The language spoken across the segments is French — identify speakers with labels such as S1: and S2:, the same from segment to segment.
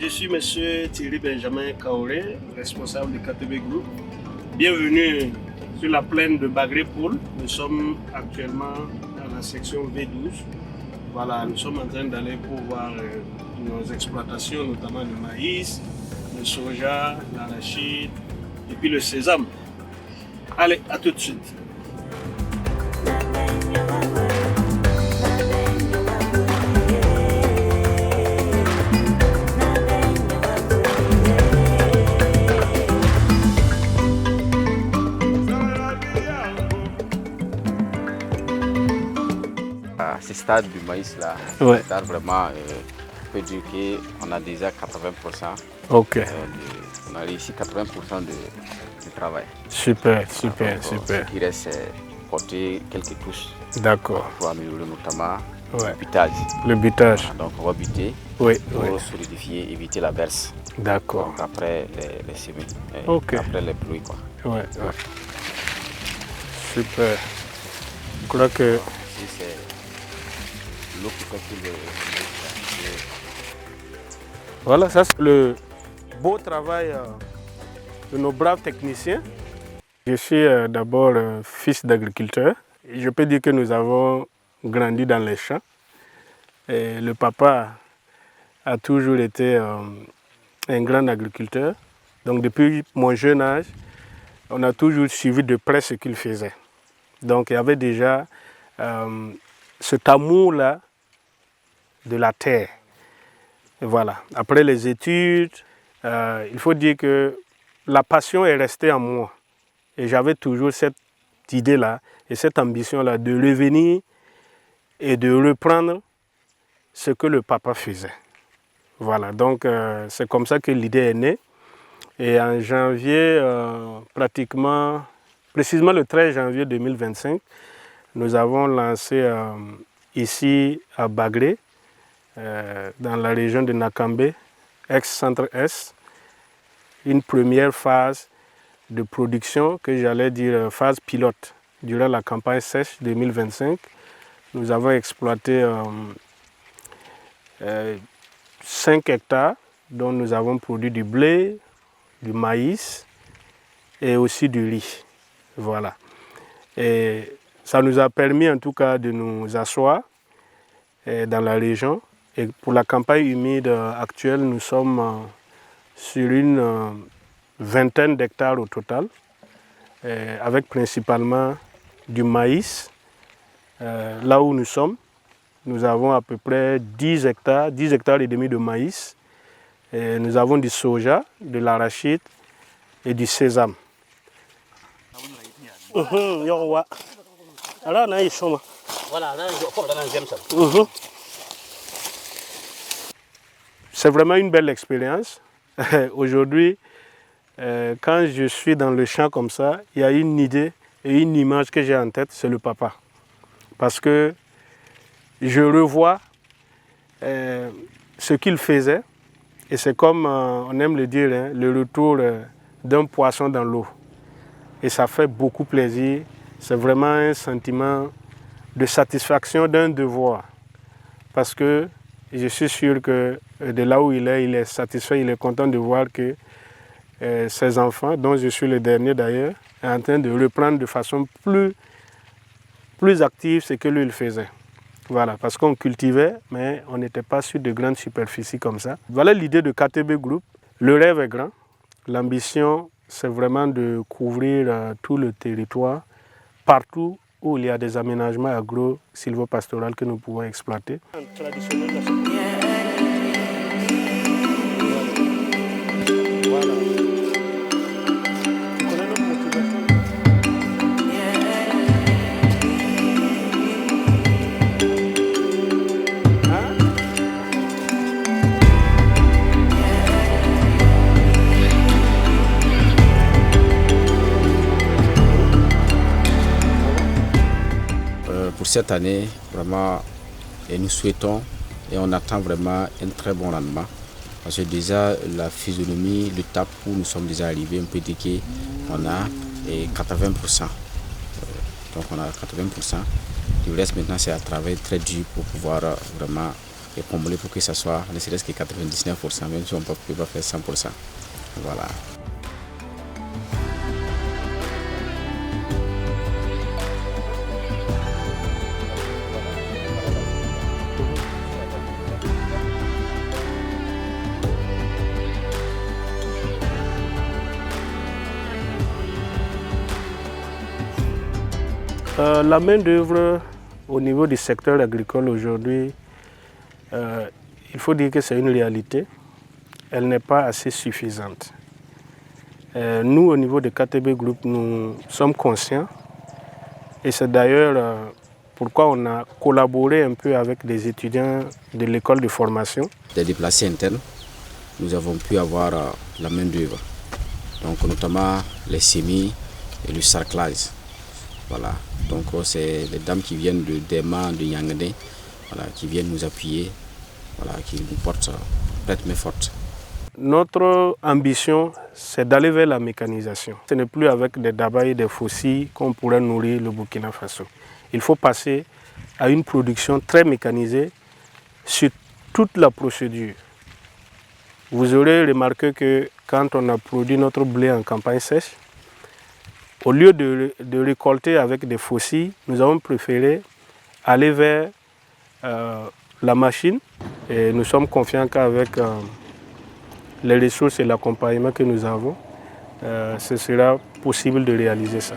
S1: Je suis monsieur Thierry Benjamin Kaoré, responsable de KTB Group. Bienvenue sur la plaine de Bagré-Poul. Nous sommes actuellement dans la section V12. Voilà, nous sommes en train d'aller pour voir nos exploitations, notamment le maïs, le soja, l'arachide et puis le sésame. Allez, à tout de suite.
S2: À ce stade du maïs là,
S1: Ouais.
S2: stade vraiment, on peut dire qu'on a déjà 80%.
S1: Ok.
S2: On a réussi 80% du travail.
S1: Super, super,
S2: Donc,
S1: super.
S2: Ce qui reste, c'est porter quelques touches
S1: D'accord.
S2: pour améliorer notamment
S1: Ouais.
S2: le butage.
S1: Le butage.
S2: Donc on va buter
S1: Oui,
S2: pour
S1: oui.
S2: solidifier, éviter la verse.
S1: D'accord.
S2: Donc après les semis,
S1: Ok.
S2: après les pluies quoi.
S1: Ouais, ouais. Super. Je crois que...
S2: Ici c'est l'eau qui fait tout le maïs.
S1: Voilà, ça c'est le beau travail de nos braves techniciens. Je suis d'abord fils d'agriculteur. Je peux dire que nous avons grandi dans les champs. Et le papa a toujours été un grand agriculteur. Donc depuis mon jeune âge, on a toujours suivi de près ce qu'il faisait. Donc il y avait déjà cet amour-là de la terre. Et voilà. Après les études, il faut dire que la passion est restée en moi. Et j'avais toujours cette idée-là et cette ambition-là de revenir et de reprendre ce que le papa faisait. Voilà, donc c'est comme ça que l'idée est née. Et en janvier, précisément le 13 janvier 2025, nous avons lancé ici à Bagré, dans la région de Nakambe, ex-centre Est, une première phase de production que j'allais dire phase pilote. Durant la campagne sèche 2025, nous avons exploité 5 hectares dont nous avons produit du blé, du maïs et aussi du riz. Voilà. Et ça nous a permis en tout cas de nous asseoir dans la région. Et pour la campagne humide actuelle, nous sommes sur une vingtaine d'hectares au total, avec principalement du maïs. Là où nous sommes, nous avons à peu près 10 hectares et demi de maïs. Et nous avons du soja, de l'arachide et du sésame. C'est vraiment une belle expérience. Aujourd'hui, quand je suis dans le champ comme ça, il y a une idée et une image que j'ai en tête, c'est le papa. Parce que je revois ce qu'il faisait et c'est comme on aime le dire, hein, le retour d'un poisson dans l'eau. Et ça fait beaucoup plaisir. C'est vraiment un sentiment de satisfaction d'un devoir. Parce que je suis sûr que de là où il est satisfait, il est content de voir que ses enfants, dont je suis le dernier d'ailleurs, est en train de reprendre de façon plus active ce que lui il faisait. Voilà, parce qu'on cultivait, mais on n'était pas sur de grandes superficies comme ça. Voilà l'idée de KTB Group. Le rêve est grand. L'ambition, c'est vraiment de couvrir tout le territoire, partout où il y a des aménagements agro-silvopastoraux que nous pouvons exploiter.
S2: Pour cette année, vraiment, et nous souhaitons et on attend vraiment un très bon rendement. Parce que déjà, la physionomie, l'étape où nous sommes déjà arrivés, on peut dire qu'on a 80%. Donc on a 80%. Le reste maintenant, c'est un travail très dur pour pouvoir vraiment et combler pour que ça soit ne serait-ce que 99%, même si on ne peut pas faire 100%. Voilà.
S1: La main-d'œuvre au niveau du secteur agricole aujourd'hui, il faut dire que c'est une réalité. Elle n'est pas assez suffisante. Nous, au niveau de KTB Group, nous sommes conscients et c'est d'ailleurs pourquoi on a collaboré un peu avec des étudiants de l'école de formation.
S2: Des déplacés internes, nous avons pu avoir la main-d'œuvre, donc notamment les semis et le sarclage. Voilà. Donc c'est les dames qui viennent de Dema, de Yangdé, voilà, qui viennent nous appuyer, voilà, qui nous portent prête mais forte.
S1: Notre ambition, c'est d'aller vers la mécanisation. Ce n'est plus avec des dabas et des fossiles qu'on pourrait nourrir le Burkina Faso. Il faut passer à une production très mécanisée sur toute la procédure. Vous aurez remarqué que quand on a produit notre blé en campagne sèche, au lieu de récolter avec des fossiles, nous avons préféré aller vers la machine et nous sommes confiants qu'avec les ressources et l'accompagnement que nous avons, ce sera possible de réaliser ça.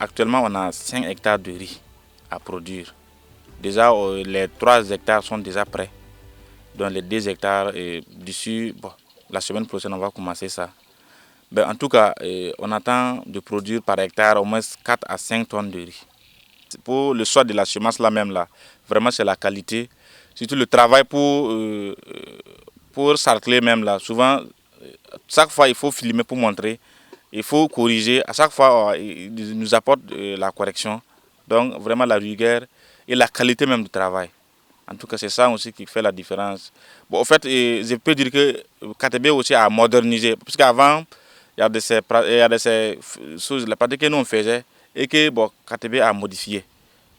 S3: Actuellement, on a 5 hectares de riz à produire. Déjà, les 3 hectares sont déjà prêts. Donc les 2 hectares, d'ici la semaine prochaine, on va commencer ça. En tout cas, on attend de produire par hectare au moins 4 à 5 tonnes de riz. Pour le choix de la semence là même, vraiment c'est la qualité. Surtout le travail pour sarcler même là. Souvent, chaque fois il faut filmer pour montrer. Il faut corriger. À chaque fois, il nous apporte la correction. Donc vraiment la rigueur et la qualité même du travail. En tout cas, c'est ça aussi qui fait la différence. Bon, en fait, je peux dire que KTB aussi a modernisé. Parce qu'avant, il y a de ces choses, la pratique que nous on faisait et que KTB a modifié.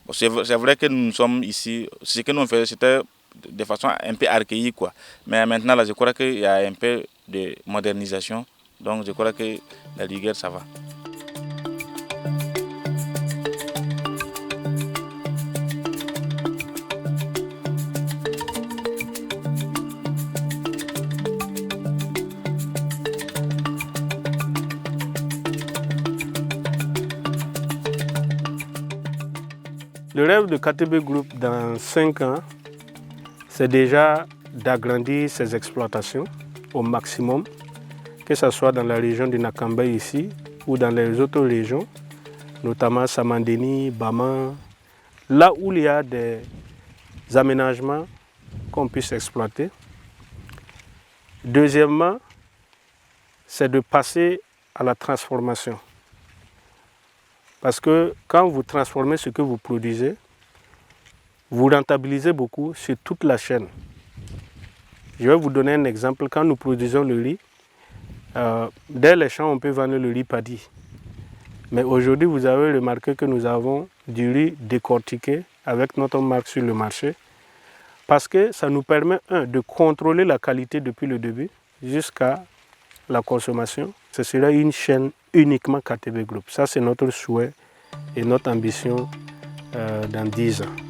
S3: Bon, c'est vrai que nous sommes ici, ce que nous on faisait, c'était de façon un peu archaïque, quoi. Mais maintenant, là, je crois qu'il y a un peu de modernisation. Donc je crois que la rigueur, ça va.
S1: Le rêve de KTB Group dans 5 ans, c'est déjà d'agrandir ses exploitations au maximum, que ce soit dans la région de Nakamba ici ou dans les autres régions, notamment Samandeni, Bama, là où il y a des aménagements qu'on puisse exploiter. Deuxièmement, c'est de passer à la transformation. Parce que quand vous transformez ce que vous produisez, vous rentabilisez beaucoup sur toute la chaîne. Je vais vous donner un exemple. Quand nous produisons le riz, dès les champs, on peut vendre le riz paddy. Mais aujourd'hui, vous avez remarqué que nous avons du riz décortiqué avec notre marque sur le marché. Parce que ça nous permet, de contrôler la qualité depuis le début jusqu'à la consommation. Ce sera une chaîne uniquement KTB Group. Ça, c'est notre souhait et notre ambition dans 10 ans.